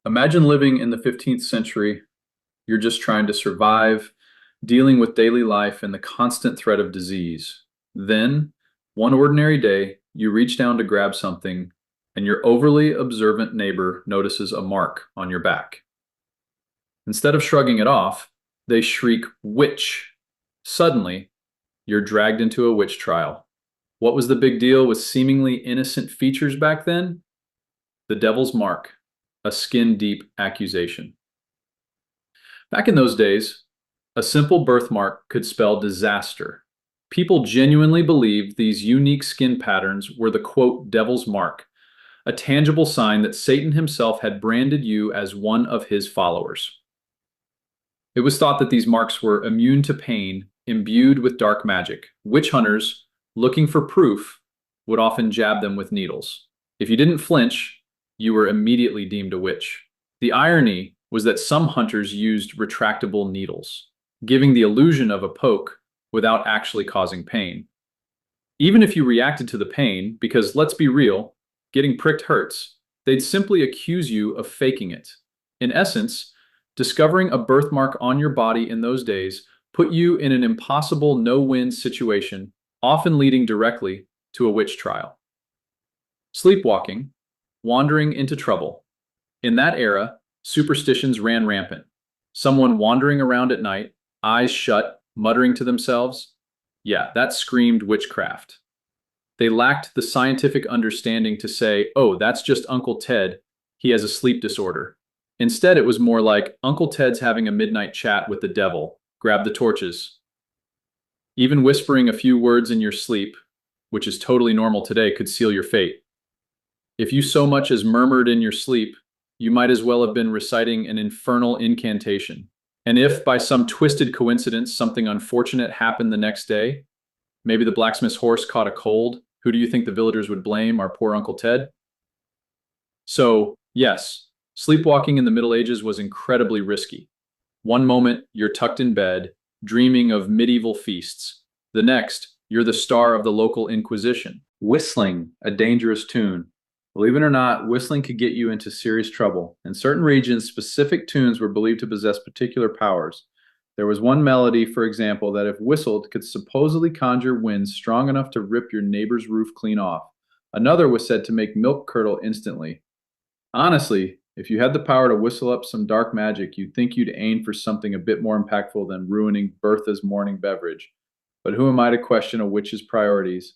Imagine living in the 15th century. You're just trying to survive, dealing with daily life and the constant threat of disease. Then, one ordinary day, you reach down to grab something, and your overly observant neighbor notices a mark on your back. Instead of shrugging it off, they shriek, "Witch!" Suddenly, you're dragged into a witch trial. What was the big deal with seemingly innocent features back then? The devil's mark, a skin-deep accusation. Back in those days, a simple birthmark could spell disaster. People genuinely believed these unique skin patterns were the quote, devil's mark, a tangible sign that Satan himself had branded you as one of his followers. It was thought that these marks were immune to pain, imbued with dark magic. Witch hunters, looking for proof, would often jab them with needles. If you didn't flinch, you were immediately deemed a witch. The irony was that some hunters used retractable needles, giving the illusion of a poke without actually causing pain. Even if you reacted to the pain, because let's be real, getting pricked hurts, they'd simply accuse you of faking it. In essence, discovering a birthmark on your body in those days put you in an impossible no-win situation, often leading directly to a witch trial. Sleepwalking, wandering into trouble. In that era, superstitions ran rampant. Someone wandering around at night, eyes shut, muttering to themselves, yeah, that screamed witchcraft. They lacked the scientific understanding to say, oh, that's just Uncle Ted, he has a sleep disorder. Instead, it was more like, Uncle Ted's having a midnight chat with the devil, grab the torches. Even whispering a few words in your sleep, which is totally normal today, could seal your fate. If you so much as murmured in your sleep, you might as well have been reciting an infernal incantation. And if, by some twisted coincidence, something unfortunate happened the next day, maybe the blacksmith's horse caught a cold, who do you think the villagers would blame? Our poor Uncle Ted? So, yes, sleepwalking in the Middle Ages was incredibly risky. One moment, you're tucked in bed, dreaming of medieval feasts. The next, you're the star of the local Inquisition, whistling a dangerous tune. Believe it or not, whistling could get you into serious trouble. In certain regions, specific tunes were believed to possess particular powers. There was one melody, for example, that if whistled could supposedly conjure winds strong enough to rip your neighbor's roof clean off. Another was said to make milk curdle instantly. Honestly, if you had the power to whistle up some dark magic, you'd think you'd aim for something a bit more impactful than ruining Bertha's morning beverage. But who am I to question a witch's priorities?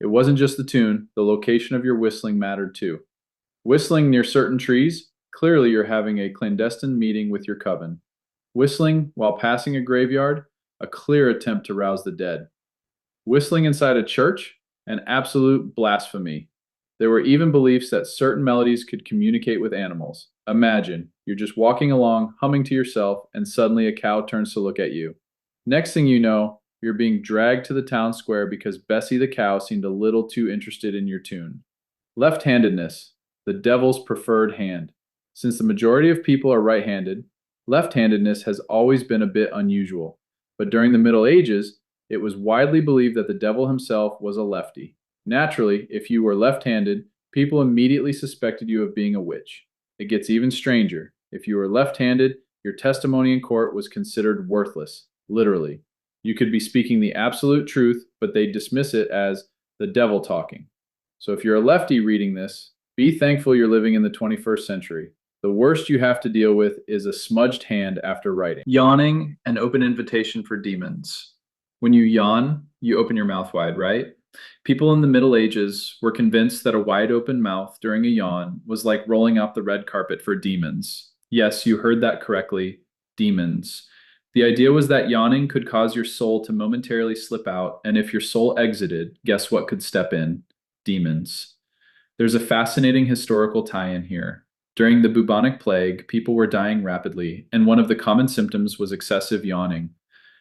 It wasn't just the tune, the location of your whistling mattered too. Whistling near certain trees, clearly you're having a clandestine meeting with your coven. Whistling while passing a graveyard, a clear attempt to rouse the dead. Whistling inside a church, an absolute blasphemy. There were even beliefs that certain melodies could communicate with animals. Imagine, you're just walking along, humming to yourself, and suddenly a cow turns to look at you. Next thing you know, you're being dragged to the town square because Bessie the cow seemed a little too interested in your tune. Left-handedness, the devil's preferred hand. Since the majority of people are right-handed, left-handedness has always been a bit unusual. But during the Middle Ages, it was widely believed that the devil himself was a lefty. Naturally, if you were left-handed, people immediately suspected you of being a witch. It gets even stranger. If you were left-handed, your testimony in court was considered worthless, literally. You could be speaking the absolute truth, but they dismiss it as the devil talking. So if you're a lefty reading this, be thankful you're living in the 21st century. The worst you have to deal with is a smudged hand after writing. Yawning, an open invitation for demons. When you yawn, you open your mouth wide, right? People in the Middle Ages were convinced that a wide open mouth during a yawn was like rolling out the red carpet for demons. Yes, you heard that correctly, demons. The idea was that yawning could cause your soul to momentarily slip out, and if your soul exited, guess what could step in? Demons. There's a fascinating historical tie-in here. During the bubonic plague, people were dying rapidly, and one of the common symptoms was excessive yawning.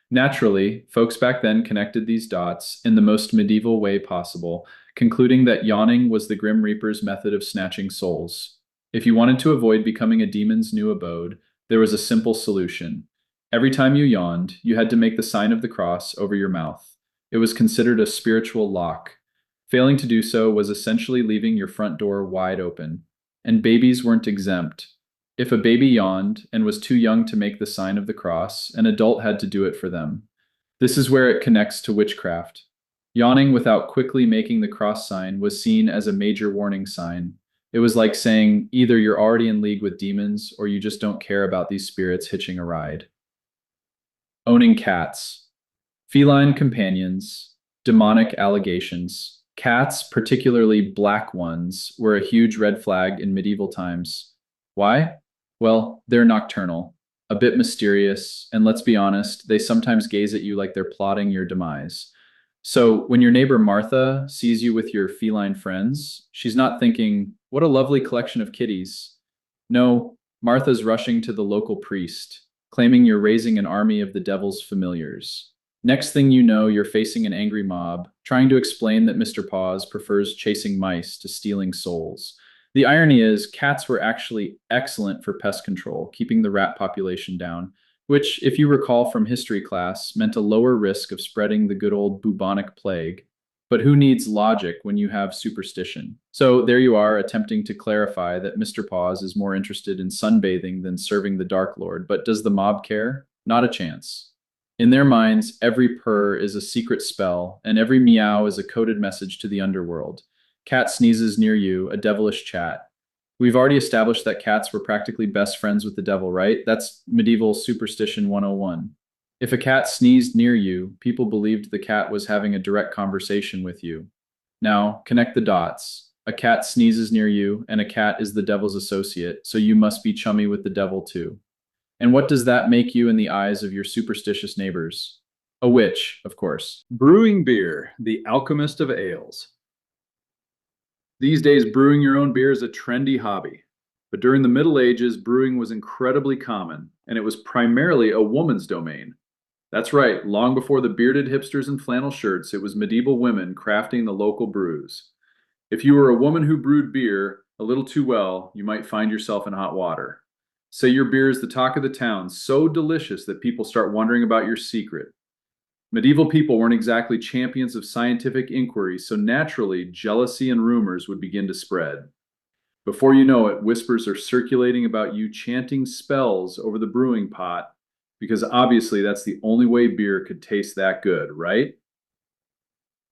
Naturally, folks back then connected these dots in the most medieval way possible, concluding that yawning was the Grim Reaper's method of snatching souls. If you wanted to avoid becoming a demon's new abode, there was a simple solution. Every time you yawned, you had to make the sign of the cross over your mouth. It was considered a spiritual lock. Failing to do so was essentially leaving your front door wide open. And babies weren't exempt. If a baby yawned and was too young to make the sign of the cross, an adult had to do it for them. This is where it connects to witchcraft. Yawning without quickly making the cross sign was seen as a major warning sign. It was like saying either you're already in league with demons or you just don't care about these spirits hitching a ride. Owning cats. Feline companions, demonic allegations. Cats, particularly black ones, were a huge red flag in medieval times. Why? Well, they're nocturnal, a bit mysterious, and let's be honest, they sometimes gaze at you like they're plotting your demise. So when your neighbor Martha sees you with your feline friends, she's not thinking, what a lovely collection of kitties. No, Martha's rushing to the local priest, claiming you're raising an army of the devil's familiars. Next thing you know, you're facing an angry mob, trying to explain that Mr. Paws prefers chasing mice to stealing souls. The irony is, cats were actually excellent for pest control, keeping the rat population down, which, if you recall from history class, meant a lower risk of spreading the good old bubonic plague. But who needs logic when you have superstition? So there you are, attempting to clarify that Mr. Paws is more interested in sunbathing than serving the Dark Lord. But does the mob care? Not a chance. In their minds, every purr is a secret spell, and every meow is a coded message to the underworld. Cat sneezes near you, a devilish chat. We've already established that cats were practically best friends with the devil, right? That's medieval superstition 101. If a cat sneezed near you, people believed the cat was having a direct conversation with you. Now, connect the dots. A cat sneezes near you, and a cat is the devil's associate, so you must be chummy with the devil too. And what does that make you in the eyes of your superstitious neighbors? A witch, of course. Brewing beer, the alchemist of ales. These days, brewing your own beer is a trendy hobby. But during the Middle Ages, brewing was incredibly common, and it was primarily a woman's domain. That's right, long before the bearded hipsters in flannel shirts, it was medieval women crafting the local brews. If you were a woman who brewed beer a little too well, you might find yourself in hot water. Say your beer is the talk of the town, so delicious that people start wondering about your secret. Medieval people weren't exactly champions of scientific inquiry, so naturally, jealousy and rumors would begin to spread. Before you know it, whispers are circulating about you chanting spells over the brewing pot, because obviously that's the only way beer could taste that good, right?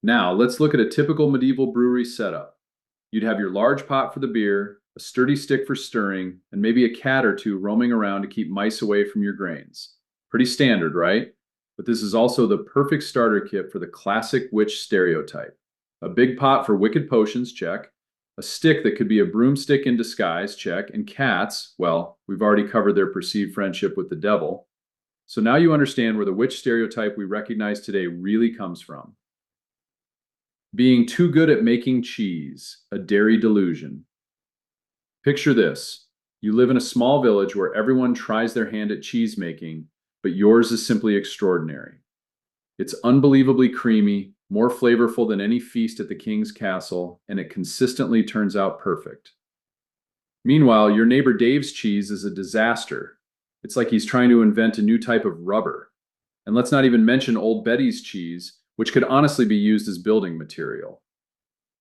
Now, let's look at a typical medieval brewery setup. You'd have your large pot for the beer, a sturdy stick for stirring, and maybe a cat or two roaming around to keep mice away from your grains. Pretty standard, right? But this is also the perfect starter kit for the classic witch stereotype. A big pot for wicked potions, check. A stick that could be a broomstick in disguise, check. And cats, well, we've already covered their perceived friendship with the devil. So now you understand where the witch stereotype we recognize today really comes from. Being too good at making cheese, a dairy delusion. Picture this. You live in a small village where everyone tries their hand at cheese making, but yours is simply extraordinary. It's unbelievably creamy, more flavorful than any feast at the king's castle, and it consistently turns out perfect. Meanwhile, your neighbor Dave's cheese is a disaster. It's like he's trying to invent a new type of rubber. And let's not even mention Old Betty's cheese, which could honestly be used as building material.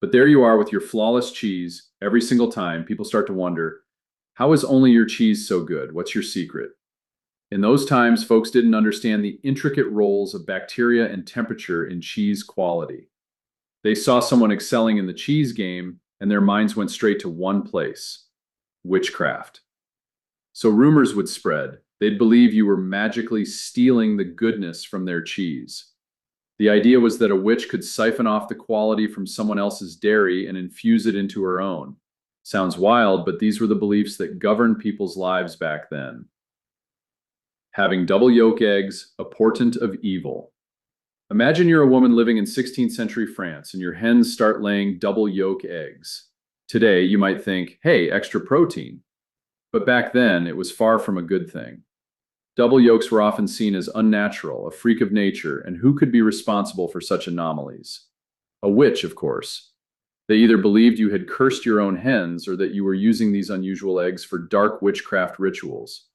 But there you are with your flawless cheese. Every single time, people start to wonder, how is only your cheese so good? What's your secret? In those times, folks didn't understand the intricate roles of bacteria and temperature in cheese quality. They saw someone excelling in the cheese game, and their minds went straight to one place: witchcraft. So rumors would spread. They'd believe you were magically stealing the goodness from their cheese. The idea was that a witch could siphon off the quality from someone else's dairy and infuse it into her own. Sounds wild, but these were the beliefs that governed people's lives back then. Having double yolk eggs, a portent of evil. Imagine you're a woman living in 16th century France and your hens start laying double yolk eggs. Today, you might think, hey, extra protein. But back then, it was far from a good thing. Double yolks were often seen as unnatural, a freak of nature, and who could be responsible for such anomalies? A witch, of course. They either believed you had cursed your own hens or that you were using these unusual eggs for dark witchcraft rituals.